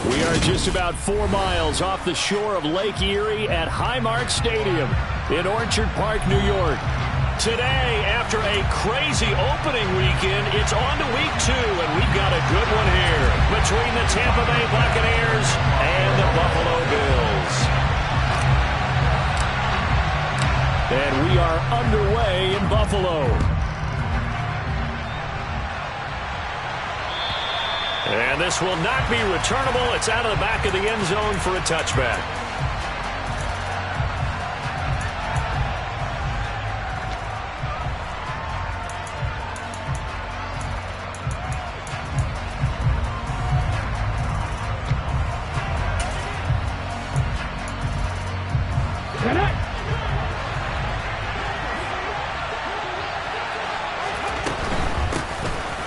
We are just about 4 miles off the shore of Lake Erie at Highmark Stadium in Orchard Park, New York. Today, after a crazy opening weekend, it's on to week 2, and we've got a good one here between the Tampa Bay Buccaneers and the Buffalo Bills. And we are underway in Buffalo. And this will not be returnable. It's out of the back of the end zone for a touchback.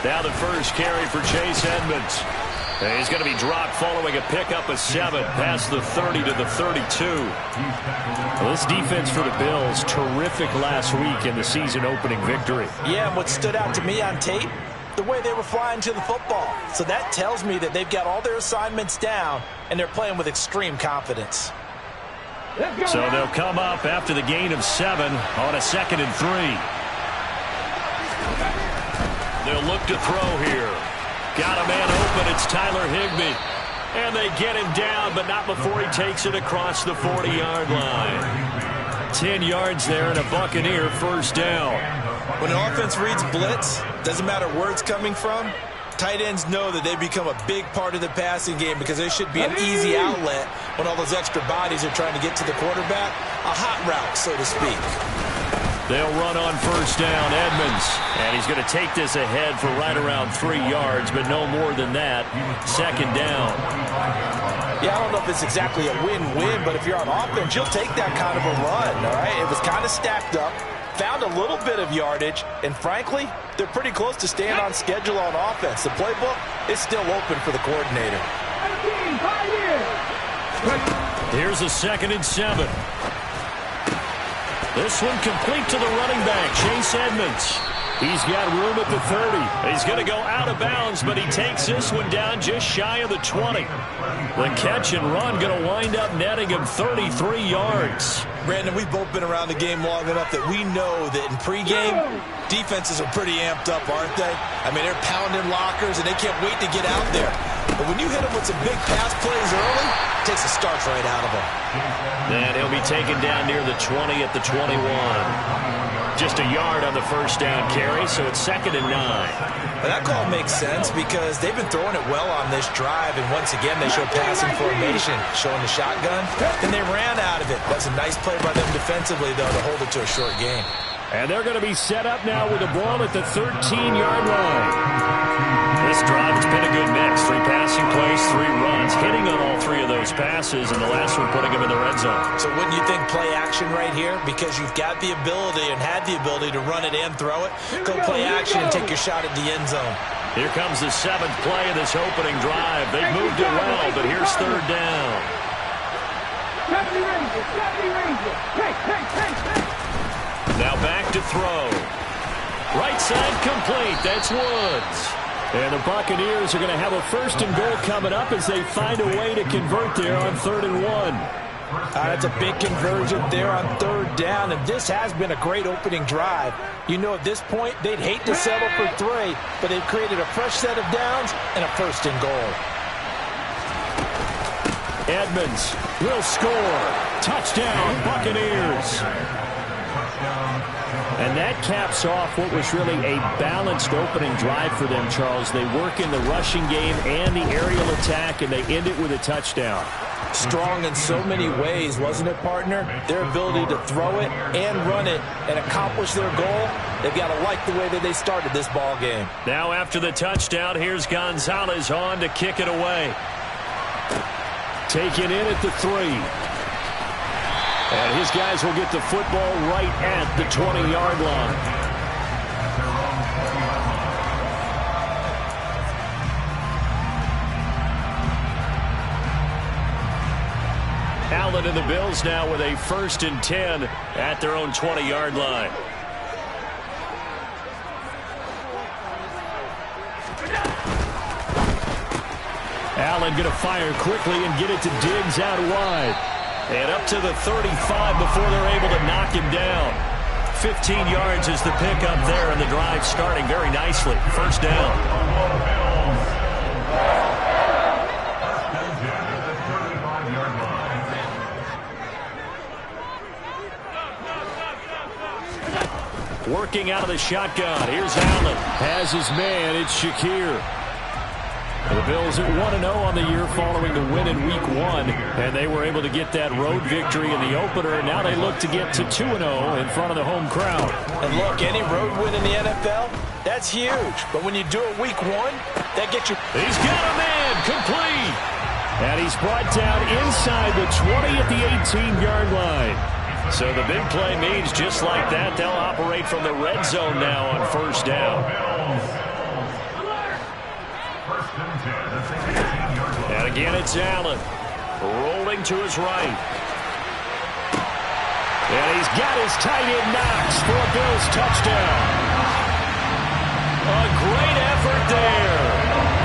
Now the first carry for Chase Edmonds. And he's going to be dropped following a pickup of 7 past the 30 to the 32. Well, this defense for the Bills, terrific last week in the season opening victory. Yeah, and what stood out to me on tape, the way they were flying to the football. So that tells me that they've got all their assignments down and they're playing with extreme confidence. So they'll come up after the gain of 7 on a 2nd and 3. They'll look to throw here. Got a man open. It's Tyler Higbee. And they get him down, but not before he takes it across the 40-yard line. 10 yards there and a Buccaneer first down. When an offense reads blitz, doesn't matter where it's coming from, tight ends know that they become a big part of the passing game because they should be an easy outlet when all those extra bodies are trying to get to the quarterback. A hot route, so to speak. They'll run on first down, Edmonds. And he's going to take this ahead for right around 3 yards, but no more than that. 2nd down. Yeah, I don't know if it's exactly a win-win, but if you're on offense, you'll take that kind of a run, all right? It was kind of stacked up, found a little bit of yardage, and frankly, they're pretty close to staying on schedule on offense. The playbook is still open for the coordinator. Here's a 2nd and 7. This one complete to the running back, Chase Edmonds. He's got room at the 30. He's going to go out of bounds, but he takes this one down just shy of the 20. The catch and run going to wind up netting him 33 yards. Brandon, we've both been around the game long enough that we know that in pregame, defenses are pretty amped up, aren't they? I mean, they're pounding lockers, and they can't wait to get out there. But when you hit them with some big pass plays early, it takes the starch right out of them. And he'll be taken down near the 20 at the 21. Just a yard on the first down carry, so it's 2nd and 9. Well, that call makes sense because they've been throwing it well on this drive, and once again they show passing formation, showing the shotgun, and they ran out of it. That's a nice play by them defensively, though, to hold it to a short game. And they're going to be set up now with the ball at the 13-yard line. This drive has been a good mix. 3 passing plays, 3 runs, hitting on all 3 of those passes, and the last one putting him in the red zone. So wouldn't you think play action right here? Because you've got the ability and had the ability to run it and throw it. Go play action and take your shot at the end zone. Here comes the 7th play of this opening drive. They've moved it well, but here's 3rd down. Now back to throw. Right side complete. That's Woods. And the Buccaneers are going to have a 1st and goal coming up as they find a way to convert there on 3rd and 1. That's a big conversion there on 3rd down, and this has been a great opening drive. You know, at this point, they'd hate to settle for 3, but they've created a fresh set of downs and a 1st and goal. Edmonds will score. Touchdown, Buccaneers. And that caps off what was really a balanced opening drive for them, Charles. They work in the rushing game and the aerial attack, and they end it with a touchdown. Strong in so many ways, wasn't it, partner? Their ability to throw it and run it and accomplish their goal, they've got to like the way that they started this ball game. Now after the touchdown, here's Gonzalez on to kick it away. Taken in at the 3. And his guys will get the football right at the 20-yard line. Allen and the Bills now with a 1st and 10 at their own 20-yard line. Allen going to fire quickly and get it to Diggs out wide. And up to the 35 before they're able to knock him down. 15 yards is the pickup there, and the drive starting very nicely. First down. Working out of the shotgun. Here's Allen. Has his man. It's Shakir. The Bills at 1-0 on the year following the win in Week 1. And they were able to get that road victory in the opener. And now they look to get to 2-0 in front of the home crowd. And look, any road win in the NFL, that's huge. But when you do it Week 1, that gets you. He's got a man. Complete. And he's brought down inside the 20 at the 18-yard line. So the big play means just like that, they'll operate from the red zone now on first down. And again, it's Allen. Rolling to his right. And he's got his tight end Knox for a Bills touchdown. A great effort there.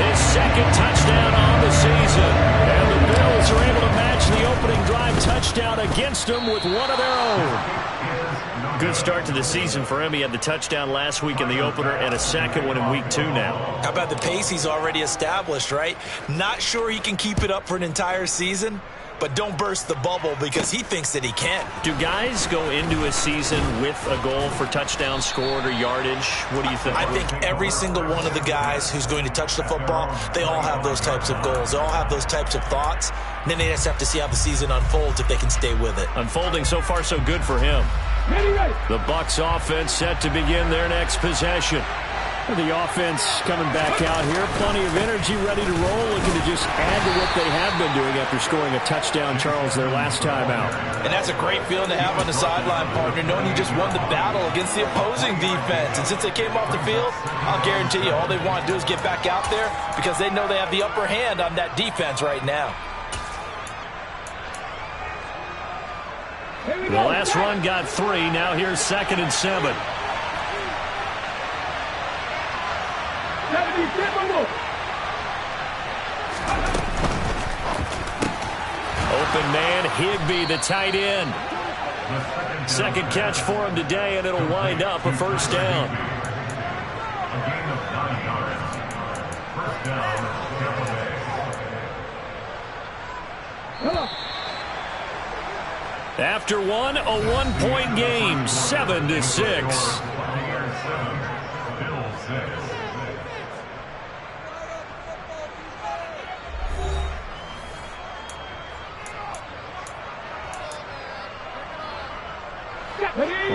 His second touchdown on the season. And the Bills are able to match the opening drive touchdown against them with one of their own. Good start to the season for him. He had the touchdown last week in the opener and a second one in Week 2 now. How about the pace he's already established, right? Not sure he can keep it up for an entire season, but don't burst the bubble because he thinks that he can. Do guys go into a season with a goal for touchdowns scored or yardage? What do you think? I think every single one of the guys who's going to touch the football, they all have those types of goals. They all have those types of thoughts. And then they just have to see how the season unfolds if they can stay with it. Unfolding so far so good for him. The Bucs offense set to begin their next possession. The offense coming back out here. Plenty of energy, ready to roll, looking to just add to what they have been doing after scoring a touchdown, Charles, their last time out. And that's a great feeling to have on the sideline, partner, knowing you just won the battle against the opposing defense. And since they came off the field, I'll guarantee you all they want to do is get back out there because they know they have the upper hand on that defense right now. The last run got 3. Now here's 2nd and 7. Open man, Higbee, the tight end. Second catch for him today, and it'll wind up a first down. After one, a 1-point game, 7-6.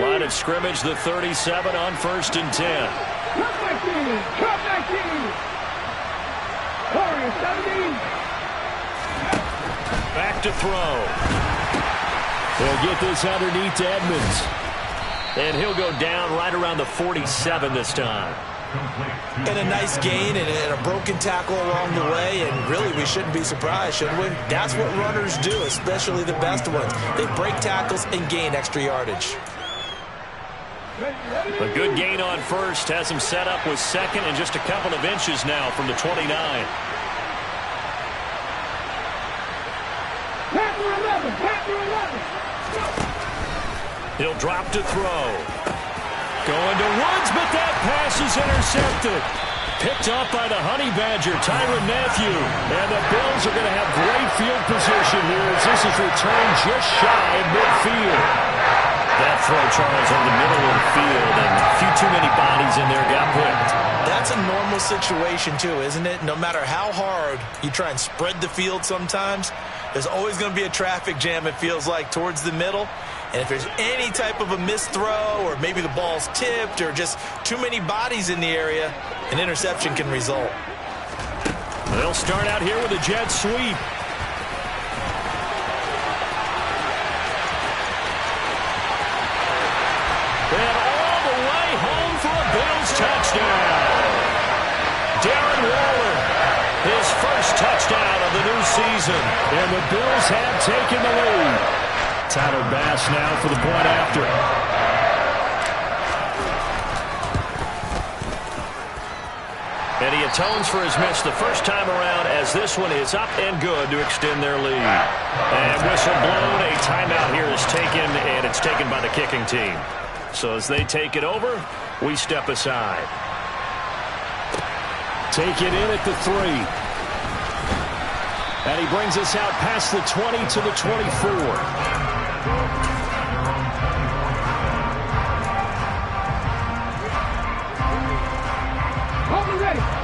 Line of scrimmage, the 37 on 1st and 10. Back to throw. They'll get this underneath to Edmonds. And he'll go down right around the 47 this time. And a nice gain and a broken tackle along the way, and really we shouldn't be surprised, shouldn't we? That's what runners do, especially the best ones. They break tackles and gain extra yardage. A good gain on first has him set up with 2nd and just a couple of inches now from the 29. He'll drop to throw. Going to Woods, but that pass is intercepted. Picked up by the Honey Badger, Tyrann Mathieu. And the Bills are going to have great field position here as this is returned just shy of midfield. That throw, Charles, on the middle of the field, and a few too many bodies in there got picked. That's a normal situation, too, isn't it? No matter how hard you try and spread the field sometimes, there's always going to be a traffic jam, it feels like, towards the middle. And if there's any type of a missed throw or maybe the ball's tipped or just too many bodies in the area, an interception can result. They'll start out here with a jet sweep. And all the way home for a Bills touchdown. Darren Waller, his first touchdown of the new season. And the Bills have taken the lead. Tyler Bass now for the point after. And he atones for his miss the first time around as as this one is up and good to extend their lead. And whistle blown, a timeout here is taken, and it's taken by the kicking team. So as they take it over, we step aside. Take it in at the 3. And he brings us out past the 20 to the 24.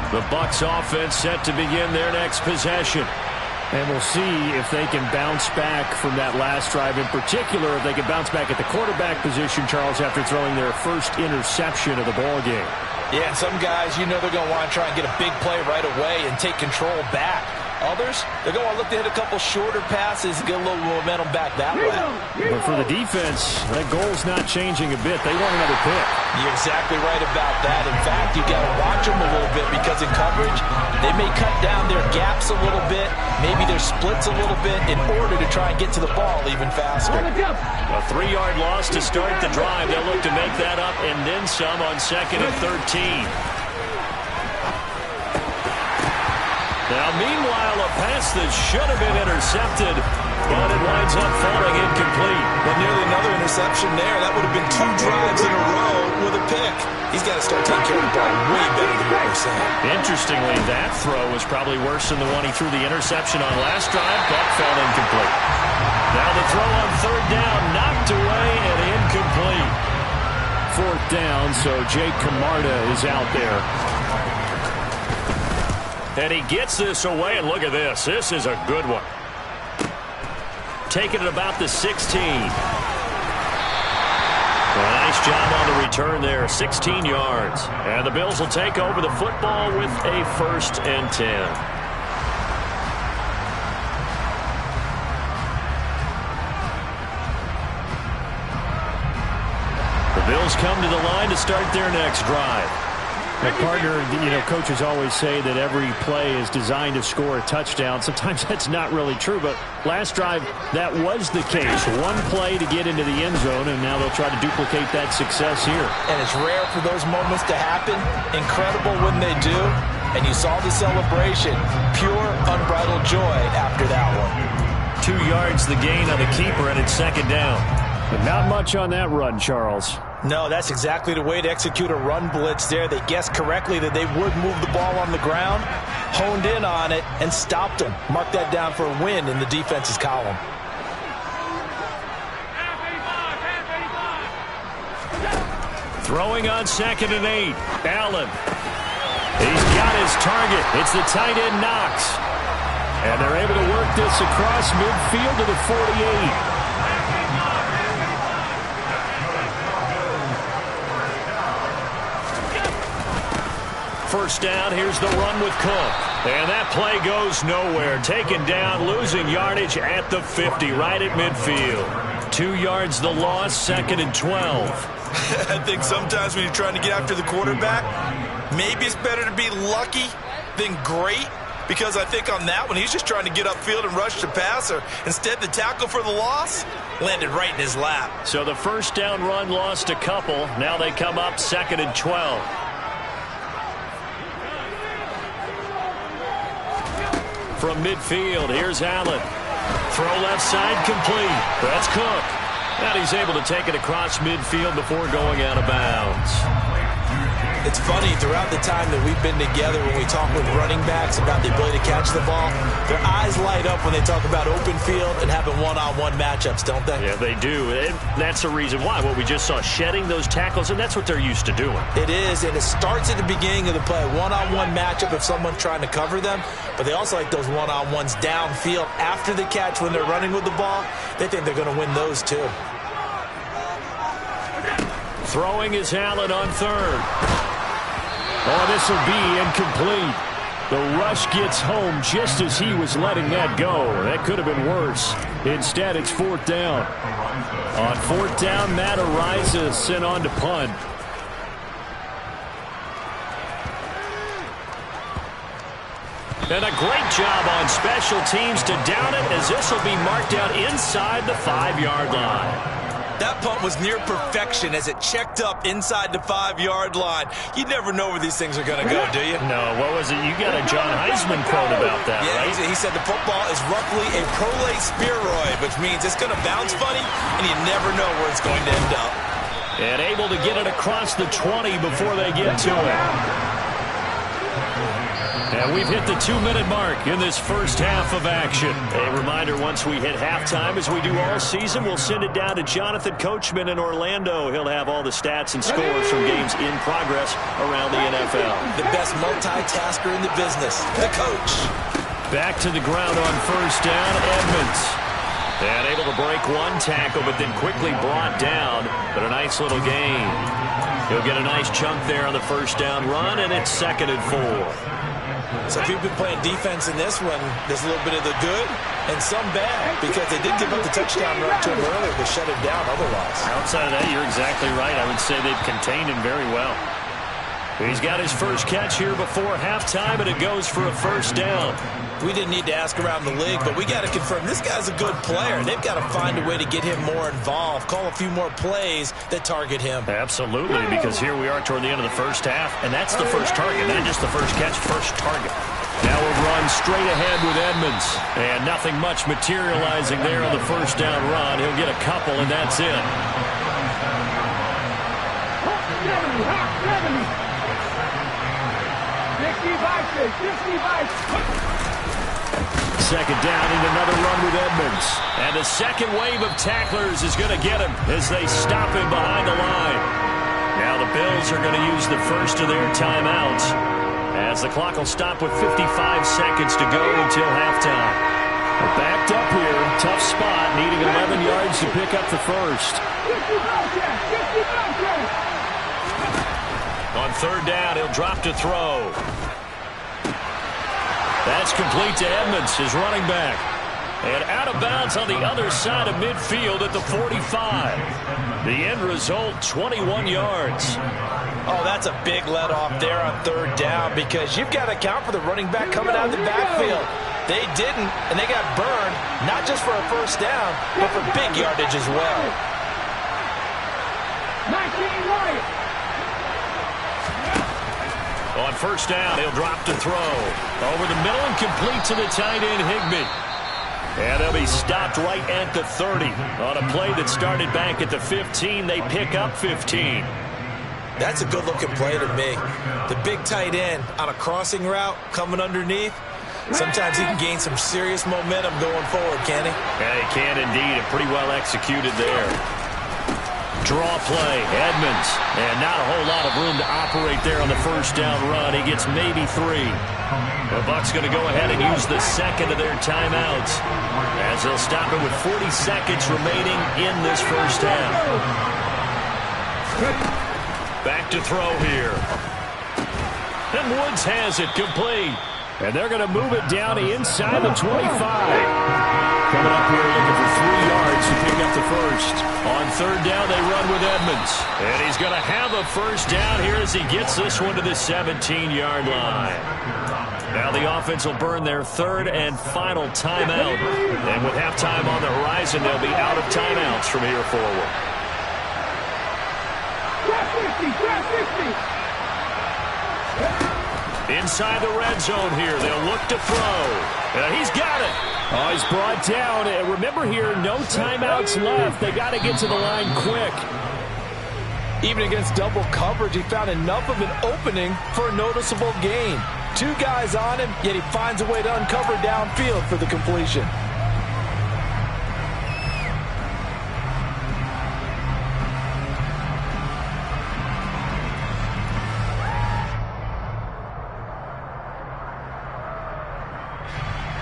The Bucs offense set to begin their next possession. And we'll see if they can bounce back from that last drive. In particular, if they can bounce back at the quarterback position, Charles, after throwing their first interception of the ball game. Yeah, and some guys, you know they're going to want to try and get a big play right away and take control back. Others, they're going to look to hit a couple shorter passes and get a little momentum back that way. But for the defense, that goal's not changing a bit. They want another pick. You're exactly right about that. In fact, you got to watch them a little bit because in coverage, they may cut down their gaps a little bit, maybe their splits a little bit in order to try and get to the ball even faster. A 3-yard loss to start the drive. They'll look to make that up and then some on 2nd and 13. Now, meanwhile, a pass that should have been intercepted, but it winds up falling incomplete. Well, nearly another interception there. That would have been 2 drives in a row with a pick. He's got to start taking care of the ball way better than what we're saying. Interestingly, that throw was probably worse than the one he threw the interception on last drive, but fell incomplete. Now the throw on 3rd down, knocked away and incomplete. 4th down, so Jake Camarda is out there. And he gets this away, and look at this. This is a good one. Taking it about the 16. Well, nice job on the return there, 16 yards. And the Bills will take over the football with a 1st and 10. The Bills come to the line to start their next drive. My partner, coaches always say that every play is designed to score a touchdown. Sometimes that's not really true, but last drive, that was the case. One play to get into the end zone, and now they'll try to duplicate that success here. And it's rare for those moments to happen. Incredible when they do. And you saw the celebration. Pure, unbridled joy after that one. 2 yards the gain on the keeper, and it's 2nd down. But not much on that run, Charles. No, that's exactly the way to execute a run blitz there. They guessed correctly that they would move the ball on the ground, honed in on it, and stopped them. Mark that down for a win in the defense's column. Throwing on 2nd and 8. Allen. He's got his target. It's the tight end Knox. And they're able to work this across midfield to the 48. First down, here's the run with Cook. And that play goes nowhere. Taken down, losing yardage at the 50, right at midfield. 2 yards the loss, 2nd and 12. I think sometimes when you're trying to get after the quarterback, maybe it's better to be lucky than great. Because I think on that one, he's just trying to get upfield and rush the passer. Instead, the tackle for the loss landed right in his lap. So the first down run lost a couple. Now they come up 2nd and 12. From midfield, here's Allen. Throw left side complete. That's Cook. And he's able to take it across midfield before going out of bounds. It's funny, throughout the time that we've been together, when we talk with running backs about the ability to catch the ball, their eyes light up when they talk about open field and having one-on-one matchups, don't they? Yeah, they do. And that's the reason why. What we just saw, shedding those tackles, and that's what they're used to doing. It is, and it starts at the beginning of the play. One-on-one matchup if someone's trying to cover them, but they also like those one-on-ones downfield after the catch when they're running with the ball. They think they're going to win those too. Throwing is Allen on 3rd. Oh, this will be incomplete. The rush gets home just as he was letting that go. That could have been worse. Instead, it's 4th down. On 4th down, Matt Ariza sent on to punt. And a great job on special teams to down it, as this will be marked out inside the 5-yard line. That punt was near perfection as it checked up inside the 5-yard line. You never know where these things are going to go, do you? No, what was it? You got a John Heisman quote about that, right? said the football is roughly a prolate spheroid, which means it's going to bounce funny, and you never know where it's going to end up. And able to get it across the 20 before they get to it. And we've hit the 2-minute mark in this first half of action. A reminder, once we hit halftime, as we do all season, we'll send it down to Jonathan Coachman in Orlando. He'll have all the stats and scores from games in progress around the NFL. The best multitasker in the business, the coach. Back to the ground on first down, Edmonds. And able to break one tackle, but then quickly brought down. But a nice little gain. He'll get a nice chunk there on the first down run, and it's 2nd and 4. So if you've been playing defense in this one, there's a little bit of the good and some bad, because they did give up the touchdown run to him earlier to shut him down otherwise. Outside of that, you're exactly right. I would say they've contained him very well. He's got his first catch here before halftime, and it goes for a first down. We didn't need to ask around the league, but we got to confirm this guy's a good player. They've got to find a way to get him more involved, call a few more plays that target him. Absolutely, because here we are toward the end of the first half, and that's the first target, not just the first catch, first target. Now we'll run straight ahead with Edmonds, and nothing much materializing there on the first down run. He'll get a couple, and that's it. Second down and another run with Edmonds. And the second wave of tacklers is going to get him as they stop him behind the line. Now the Bills are going to use the first of their timeouts, as the clock will stop with 55 seconds to go until halftime. They're backed up here. Tough spot, needing 11 yards to pick up the first. On third down, he'll drop to throw. That's complete to Edmonds, his running back. And out of bounds on the other side of midfield at the 45. The end result, 21 yards. Oh, that's a big let off there on third down, because you've got to account for the running back coming out of the backfield. They didn't, and they got burned, not just for a first down, but for big yardage as well. 19 right. On first down, he'll drop to throw. Over the middle and complete to the tight end, Higbee. And they'll be stopped right at the 30. On a play that started back at the 15, they pick up 15. That's a good-looking play to me. The big tight end on a crossing route coming underneath. Sometimes he can gain some serious momentum going forward, can he? Yeah, he can indeed. And pretty well executed there. Draw play, Edmonds, and not a whole lot of room to operate there on the first down run. He gets maybe 3. The Bucs going to go ahead and use the second of their timeouts, as they'll stop it with 40 seconds remaining in this first half. Back to throw here. And Woods has it complete. And they're going to move it down inside the 25. Coming up here looking for 3 yards to pick up the first. On third down, they run with Edmonds. And he's going to have a first down here as he gets this one to the 17-yard line. Now the offense will burn their third and final timeout. And with halftime on the horizon, they'll be out of timeouts from here forward. Inside the red zone here, they'll look to throw. He's got it. Oh, he's brought down. And remember here, no timeouts left. They got to get to the line quick. Even against double coverage, he found enough of an opening for a noticeable gain. 2 guys on him, yet he finds a way to uncover downfield for the completion.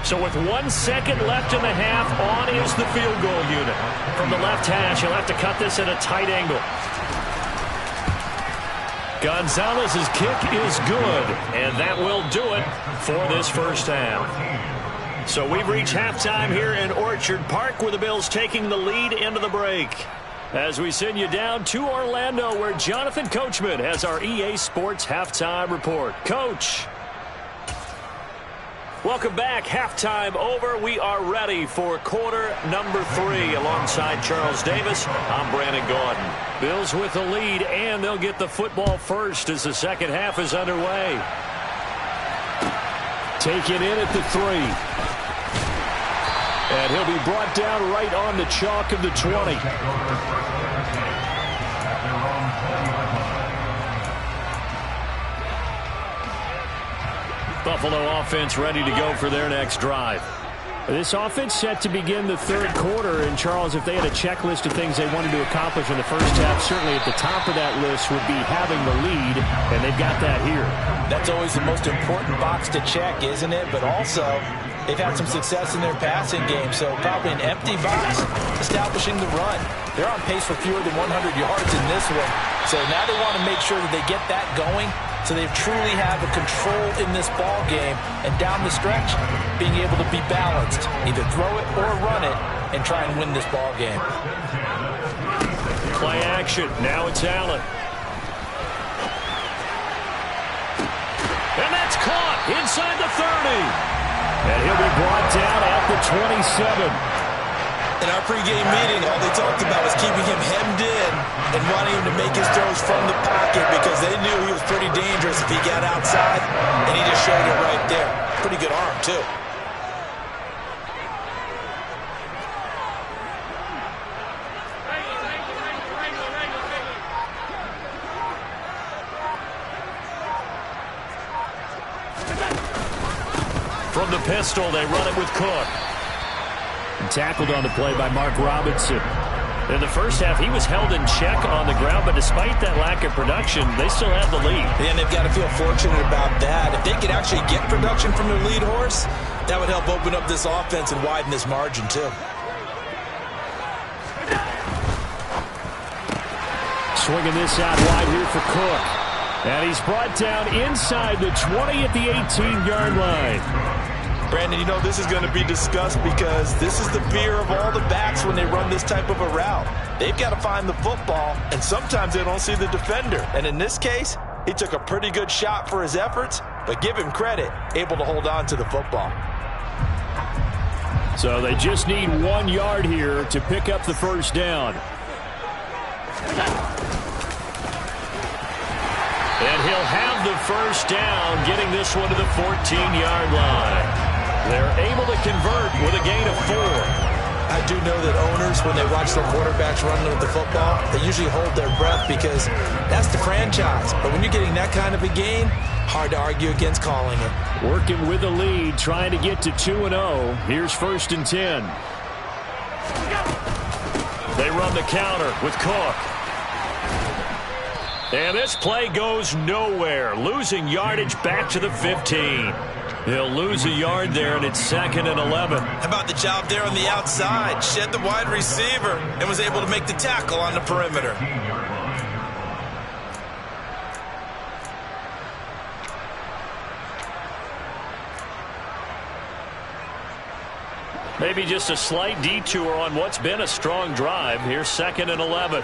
So with 1 second left in the half, on is the field goal unit. From the left hash, he'll have to cut this at a tight angle. Gonzalez's kick is good, and that will do it for this first half. So we've reached halftime here in Orchard Park, where the Bills taking the lead into the break. As we send you down to Orlando, where Jonathan Coachman has our EA Sports halftime report. Coach. Welcome back. Halftime over. We are ready for quarter number 3. Alongside Charles Davis, I'm Brandon Gordon. Bills with the lead, and they'll get the football first as the second half is underway. Taken in at the 3. And he'll be brought down right on the chalk of the 20. Buffalo offense ready to go for their next drive. This offense set to begin the third quarter. And, Charles, if they had a checklist of things they wanted to accomplish in the first half, certainly at the top of that list would be having the lead, and they've got that here. That's always the most important box to check, isn't it? But also, they've had some success in their passing game, so probably an empty box establishing the run. They're on pace for fewer than 100 yards in this one. So now they want to make sure that they get that going so they truly have a control in this ball game, and down the stretch, being able to be balanced, either throw it or run it, and try and win this ball game. Play action. Now it's Allen. And that's caught inside the 30. And he'll be brought down at the 27. In our pregame meeting, all they talked about was keeping him hemmed in and wanting him to make his throws from the pocket because they knew he was pretty dangerous if he got outside, and he just showed it right there. Pretty good arm, too. From the pistol, they run it with Cook. And tackled on the play by Mark Robinson. In the first half, he was held in check on the ground, but despite that lack of production, they still have the lead. And they've got to feel fortunate about that. If they could actually get production from their lead horse, that would help open up this offense and widen this margin, too. Swinging this out wide here for Cook. And he's brought down inside the 20 at the 18-yard line. Brandon, you know this is going to be discussed because this is the fear of all the backs when they run this type of a route. They've got to find the football, and sometimes they don't see the defender. And in this case, he took a pretty good shot for his efforts, but give him credit, able to hold on to the football. So they just need 1 yard here to pick up the first down. And he'll have the first down, getting this one to the 14-yard line. They're able to convert with a gain of 4. I do know that owners, when they watch their quarterbacks running with the football, they usually hold their breath because that's the franchise. But when you're getting that kind of a gain, hard to argue against calling it. Working with a lead, trying to get to 2-0. Here's 1st and 10. They run the counter with Cook. And this play goes nowhere, losing yardage back to the 15. He'll lose a yard there, and it's 2nd and 11. How about the job there on the outside? Shed the wide receiver and was able to make the tackle on the perimeter. Maybe just a slight detour on what's been a strong drive. Here's 2nd and 11.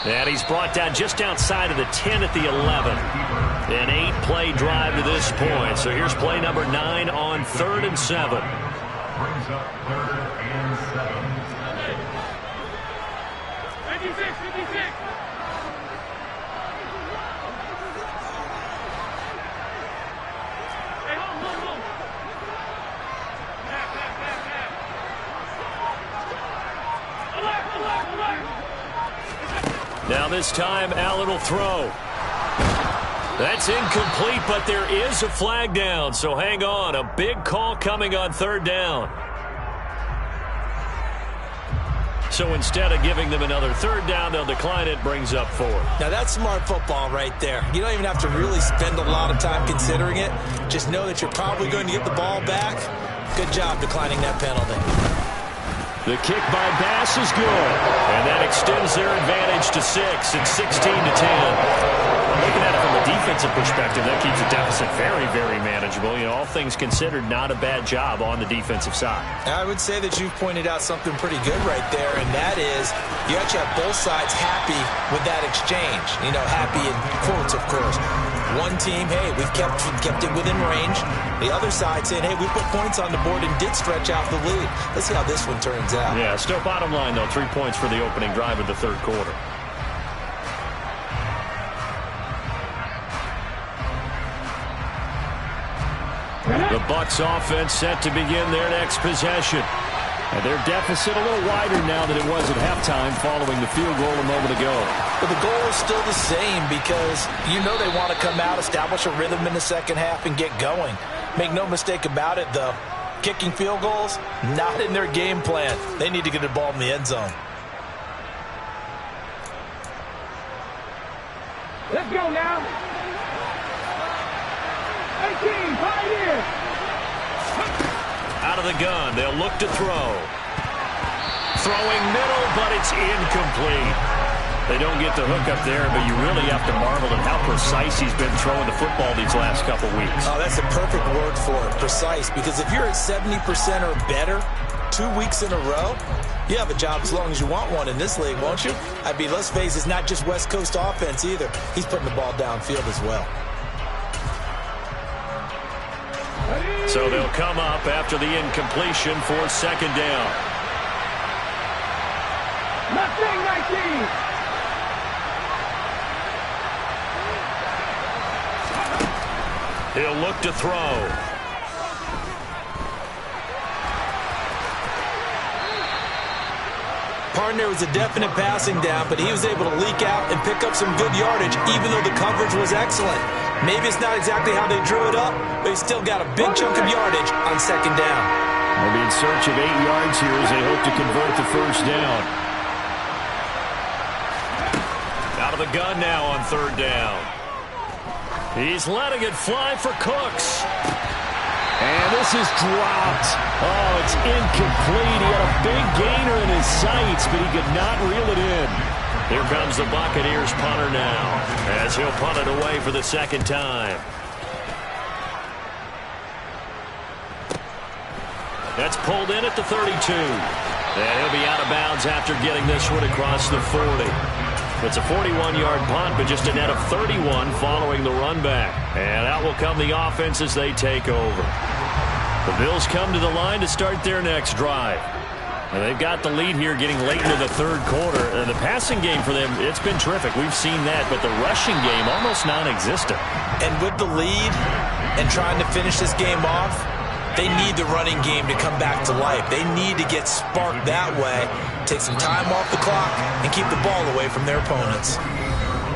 And he's brought down just outside of the 10 at the 11. An 8-play drive to this point. So here's play number 9 on 3rd and 7. Brings up 3rd and 7. 56. Now this time, Allen will throw. That's incomplete, but there is a flag down, so hang on. A big call coming on 3rd down. So instead of giving them another 3rd down, they'll decline it, brings up 4. Now that's smart football right there. You don't even have to really spend a lot of time considering it. Just know that you're probably going to get the ball back. Good job declining that penalty. The kick by Bass is good, and that extends their advantage to 6. It's 16-10. Looking at it from a defensive perspective, that keeps the deficit very, very manageable. You know, all things considered, not a bad job on the defensive side. I would say that you've pointed out something pretty good right there, and that is you actually have both sides happy with that exchange. You know, happy in quotes, of course. One team, hey, we've kept it within range. The other side saying, hey, we put points on the board and did stretch out the lead. Let's see how this one turns out. Yeah, still bottom line, though, 3 points for the opening drive of the third quarter. The Bucs offense set to begin their next possession. And their deficit a little wider now than it was at halftime following the field goal a moment ago. But the goal is still the same because you know they want to come out, establish a rhythm in the second half, and get going. Make no mistake about it, though. Kicking field goals, not in their game plan. They need to get the ball in the end zone. Let's go now. 18, right here. Out of the gun, they'll look to throw. Throwing middle, but it's incomplete. They don't get the hook up there, but you really have to marvel at how precise he's been throwing the football these last couple weeks. Oh, that's a perfect word for it, precise, because if you're at 70% or better 2 weeks in a row, you have a job as long as you want one in this league, won't you? I mean, let's face it, it's not just West Coast offense either. He's putting the ball downfield as well. So they'll come up after the incompletion for second down. Nothing, 19. He'll look to throw. Partner was a definite passing down, but he was able to leak out and pick up some good yardage, even though the coverage was excellent. Maybe it's not exactly how they drew it up, but he still got a big chunk of yardage on second down. They'll be in search of 8 yards here as they hope to convert the first down. Out of the gun now on third down. He's letting it fly for Cooks. And this is dropped. Oh, it's incomplete. He had a big gainer in his sights, but he could not reel it in. Here comes the Buccaneers punter now, as he'll punt it away for the second time. That's pulled in at the 32. And he'll be out of bounds after getting this one across the 40. It's a 41-yard punt, but just a net of 31 following the run back. And out will come the offense as they take over. The Bills come to the line to start their next drive. And they've got the lead here getting late into the third quarter. And the passing game for them, it's been terrific. We've seen that, but the rushing game almost non-existent. And with the lead and trying to finish this game off, they need the running game to come back to life. They need to get sparked that way, take some time off the clock, and keep the ball away from their opponents.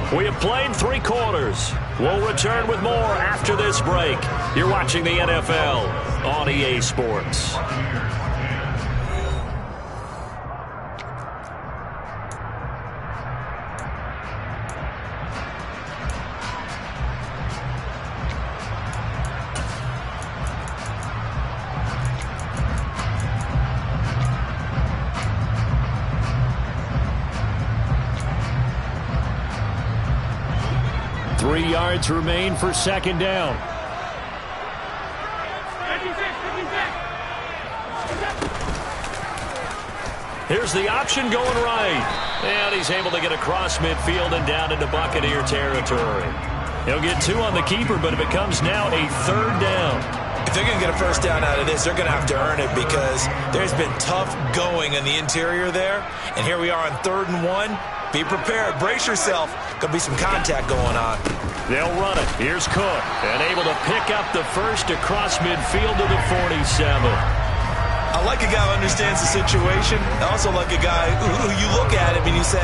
We have played 3 quarters. We'll return with more after this break. You're watching the NFL on EA Sports. Yards remain for second down. Here's the option going right. And he's able to get across midfield and down into Buccaneer territory. He'll get 2 on the keeper, but it becomes now a third down. If they're going to get a first down out of this, they're going to have to earn it because there's been tough going in the interior there. And here we are on 3rd and 1. Be prepared. Brace yourself. Going to be some contact going on. They'll run it. Here's Cook. And able to pick up the first across midfield to the 47. I like a guy who understands the situation. I also like a guy who you look at him and you say,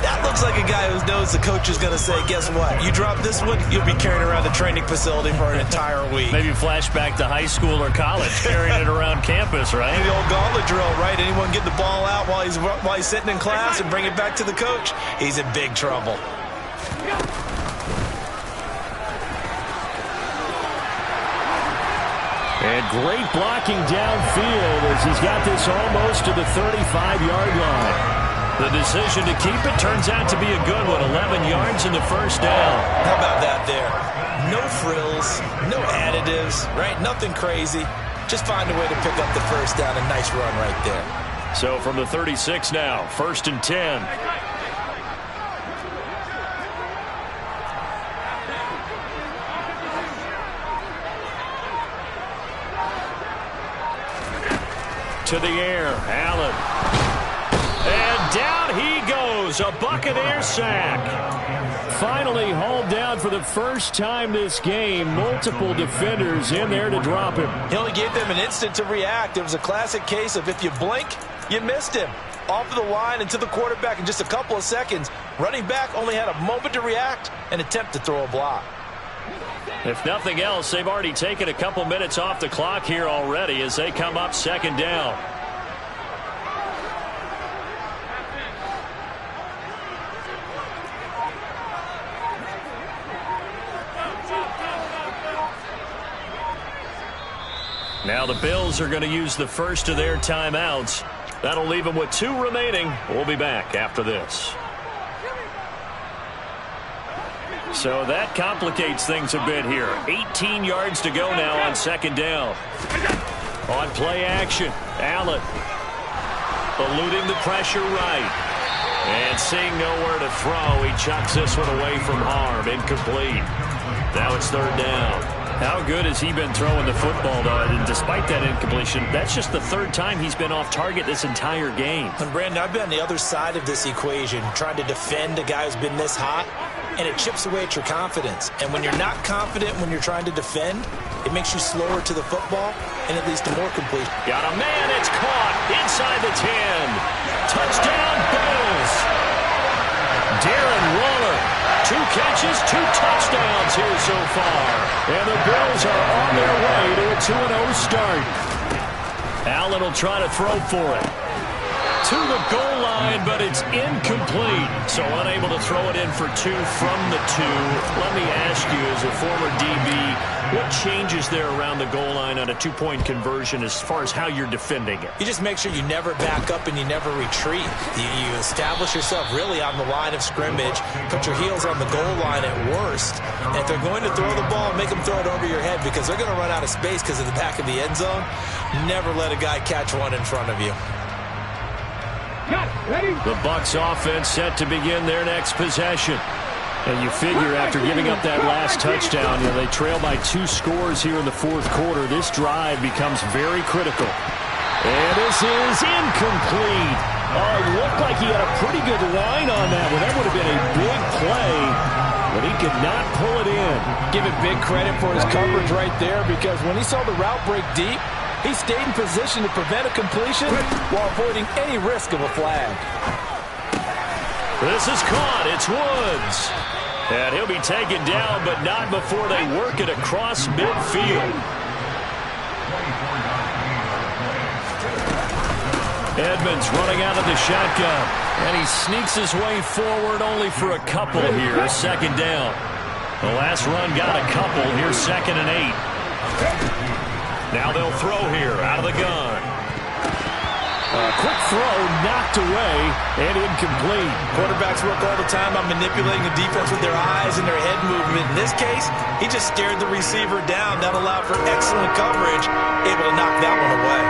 that looks like a guy who knows the coach is going to say, guess what? You drop this one, you'll be carrying around the training facility for an entire week. Maybe flashback to high school or college, carrying it around campus, right? The old gauntlet drill, right? Anyone get the ball out while he's sitting in class and bring it back to the coach, he's in big trouble. And great blocking downfield as he's got this almost to the 35-yard line. The decision to keep it turns out to be a good one. 11 yards in the first down. How about that there? No frills, no additives, right? Nothing crazy. Just find a way to pick up the first down. A nice run right there. So from the 36 now, 1st and 10. to the air. Allen. And down he goes. A Buccaneer sack. Finally hauled down for the first time this game. Multiple defenders in there to drop him. He only gave them an instant to react. It was a classic case of if you blink, you missed him. Off of the line and to the quarterback in just a couple of seconds. Running back only had a moment to react and attempt to throw a block. If nothing else, they've already taken a couple minutes off the clock here already as they come up second down. Now the Bills are going to use the first of their timeouts. That'll leave them with 2 remaining. We'll be back after this. So that complicates things a bit here. 18 yards to go now on second down. On play action, Allen eluding the pressure right. And seeing nowhere to throw, he chucks this one away from harm. Incomplete. Now it's third down. How good has he been throwing the football, though? And despite that incompletion, that's just the third time he's been off target this entire game. And Brandon, I've been on the other side of this equation, trying to defend a guy who's been this hot, and it chips away at your confidence. And when you're not confident when you're trying to defend, it makes you slower to the football and it leads to more completion. Got a man, it's caught inside the 10. Touchdown, Bills. Darren Waller. 2 catches, 2 touchdowns here so far. And the Bills are on their way to a 2-0 start. Allen will try to throw for it. To the goal line, but it's incomplete. So unable to throw it in for 2 from the 2. Let me ask you, as a former DB, what changes there around the goal line on a 2-point conversion as far as how you're defending it? You just make sure you never back up and you never retreat. You establish yourself really on the line of scrimmage, put your heels on the goal line at worst. And if they're going to throw the ball, make them throw it over your head because they're going to run out of space because of the back of the end zone. Never let a guy catch one in front of you. The Bucs offense set to begin their next possession. And you figure after giving up that last touchdown, they trail by 2 scores here in the fourth quarter. This drive becomes very critical. And this is incomplete. It looked like he had a pretty good line on that one. That would have been a big play, but he could not pull it in. Give it big credit for his coverage right there because when he saw the route break deep, he stayed in position to prevent a completion while avoiding any risk of a flag. This is caught. It's Woods. And he'll be taken down, but not before they work it across midfield. Edmonds running out of the shotgun. And he sneaks his way forward only for a couple here. Second down. The last run got a couple. Here's 2nd and 8. Now they'll throw here out of the gun. Quick throw knocked away and incomplete. Quarterbacks work all the time on manipulating the defense with their eyes and their head movement. In this case, he just stared the receiver down. That allowed for excellent coverage, able to knock that one away.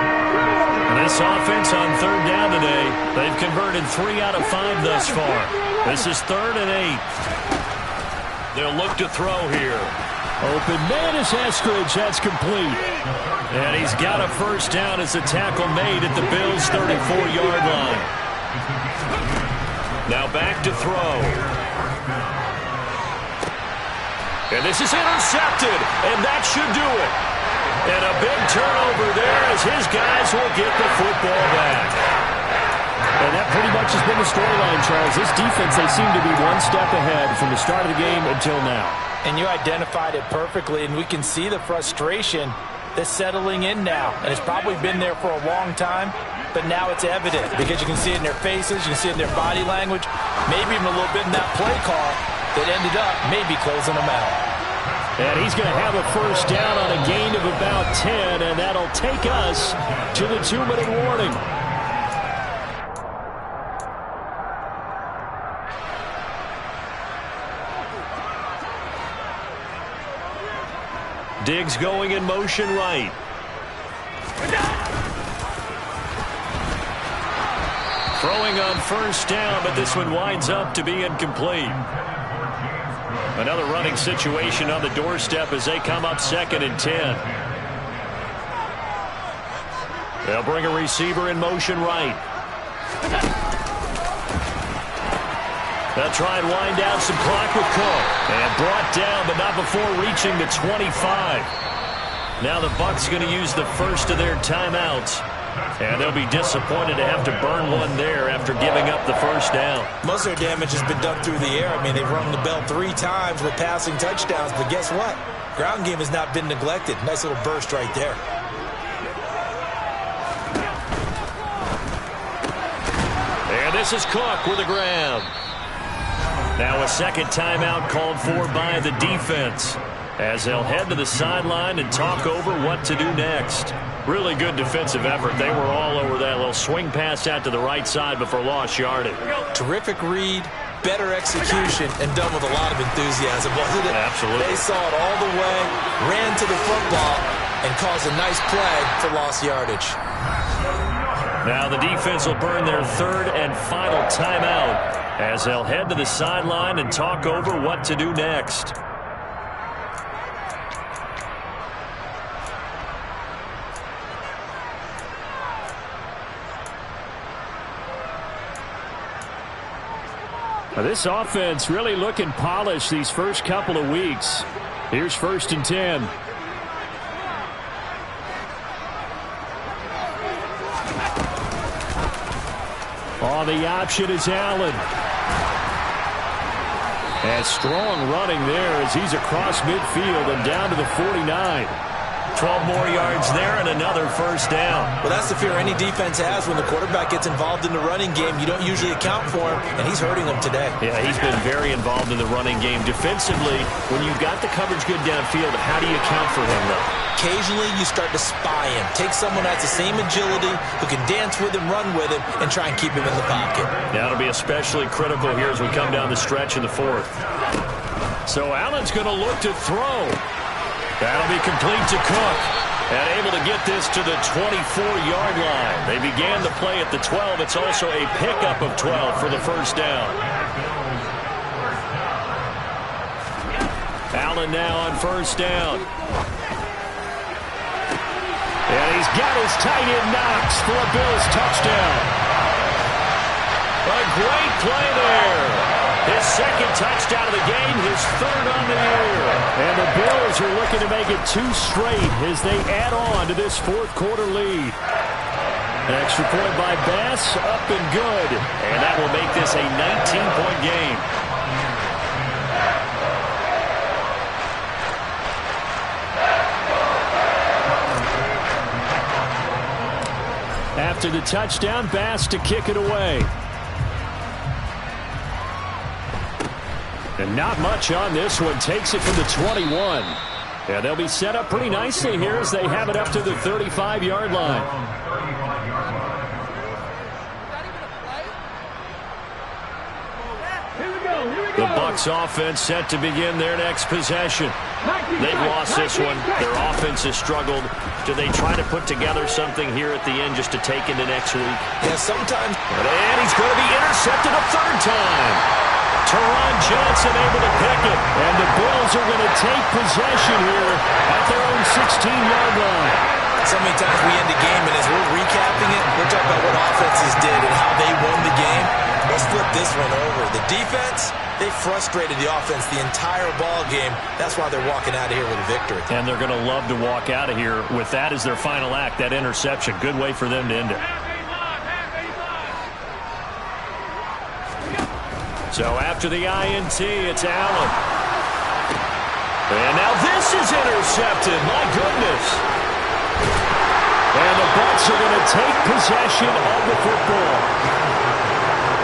And this offense on third down today, they've converted 3 out of 5 thus far. This is 3rd and 8. They'll look to throw here. Open man is Eskridge. That's complete. And he's got a first down as the tackle made at the Bills' 34-yard line. Now back to throw. And this is intercepted. And that should do it. And a big turnover there as his guys will get the football back. And that pretty much has been the storyline, Charles. This defense, they seem to be one step ahead from the start of the game until now. And you identified it perfectly, and we can see the frustration that's settling in now. And it's probably been there for a long time, but now it's evident because you can see it in their faces, you can see it in their body language, maybe even a little bit in that play call that ended up maybe closing them out. And he's going to have a first down on a gain of about 10, and that'll take us to the 2-minute warning. Diggs going in motion right. Throwing on first down, but this one winds up to be incomplete. Another running situation on the doorstep as they come up 2nd and 10. They'll bring a receiver in motion right. They'll try and wind down some clock with Cook. And brought down, but not before reaching the 25. Now the Bucs going to use the first of their timeouts. And they'll be disappointed to have to burn one there after giving up the first down. Most of their damage has been done through the air. I mean, they've rung the bell 3 times with passing touchdowns. But guess what? Ground game has not been neglected. Nice little burst right there. And this is Cook with the grab. Now a second timeout called for by the defense, as they'll head to the sideline and talk over what to do next. Really good defensive effort. They were all over that little swing pass out to the right side before lost yardage. Terrific read, better execution, and done with a lot of enthusiasm, wasn't it? Absolutely. They saw it all the way, ran to the football, and caused a nice play for lost yardage. Now the defense will burn their third and final timeout, as they'll head to the sideline and talk over what to do next. Now this offense really looking polished these first couple of weeks. Here's 1st and 10. Oh, the option is Allen. And strong running there as he's across midfield and down to the 49. 12 more yards there and another first down. Well, that's the fear any defense has when the quarterback gets involved in the running game. You don't usually account for him, and he's hurting them today. Yeah, he's been very involved in the running game. Defensively, when you've got the coverage good downfield, how do you account for him, though? Occasionally, you start to spy him. Take someone that has the same agility, who can dance with him, run with him, and try and keep him in the pocket. That'll be especially critical here as we come down the stretch in the 4th. So Allen's going to look to throw. That'll be complete to Cook. And able to get this to the 24-yard line. They began the play at the 12. It's also a pickup of 12 for the first down. Allen now on first down. And he's got his tight end Knox for a Bills touchdown. A great play there. His second touchdown of the game, his 3rd on the year. And the Bills are looking to make it 2 straight as they add on to this 4th quarter lead. An extra point by Bass, up and good. And that will make this a 19-point game. After the touchdown, Bass to kick it away. And not much on this one. Takes it from the 21. Yeah, they'll be set up pretty nicely here as they have it up to the 35-yard line. The Bucs offense set to begin their next possession. They've lost this one. Their offense has struggled. Do they try to put together something here at the end just to take into next week? Yeah, sometimes. And he's going to be intercepted a 3rd time. Teron Johnson able to pick it. And the Bills are going to take possession here at their own 16-yard line. So many times we end the game, and as we're recapping it, we're talking about what offenses did and how they won the game. Let's flip this one over. The defense, they frustrated the offense the entire ball game. That's why they're walking out of here with a victory. And they're going to love to walk out of here with that as their final act, that interception. Good way for them to end it. So after the INT, it's Allen. And now this is intercepted. My goodness. And the Bucs are going to take possession of the football.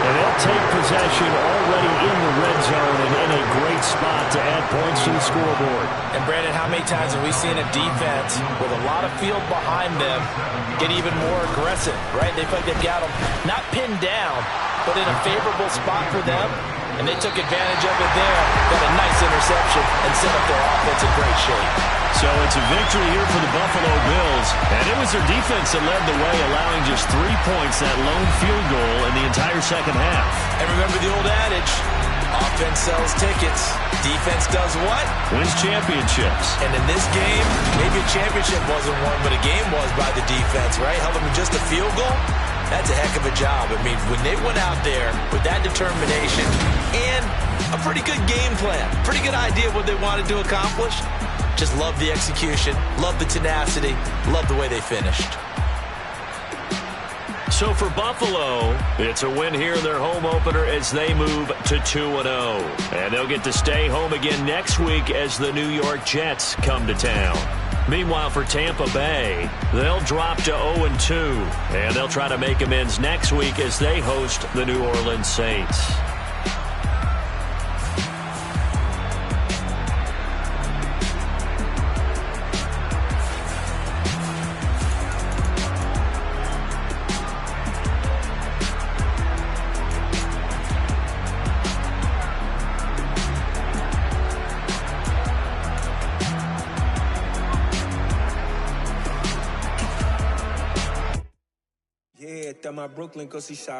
And they'll take possession already in the red zone and in a great spot to add points to the scoreboard. And Brandon, how many times have we seen a defense with a lot of field behind them get even more aggressive, right? They feel like they've got them not pinned down, but in a favorable spot for them. And they took advantage of it there. Got a nice interception and set up their offense in great shape. So it's a victory here for the Buffalo Bills. And it was their defense that led the way, allowing just 3 points, that lone field goal in the entire second half. And remember the old adage, Offense sells tickets. Defense does what? Wins championships. And in this game, maybe a championship wasn't won, but a game was by the defense, right? Held them to just a field goal. That's a heck of a job. I mean, when they went out there with that determination and a pretty good game plan, pretty good idea of what they wanted to accomplish, just love the execution, love the tenacity, love the way they finished. So for Buffalo, it's a win here in their home opener as they move to 2-0. And they'll get to stay home again next week as the New York Jets come to town. Meanwhile, for Tampa Bay, they'll drop to 0-2. And they'll try to make amends next week as they host the New Orleans Saints. Yeah, my Brooklyn, 'cause he shot.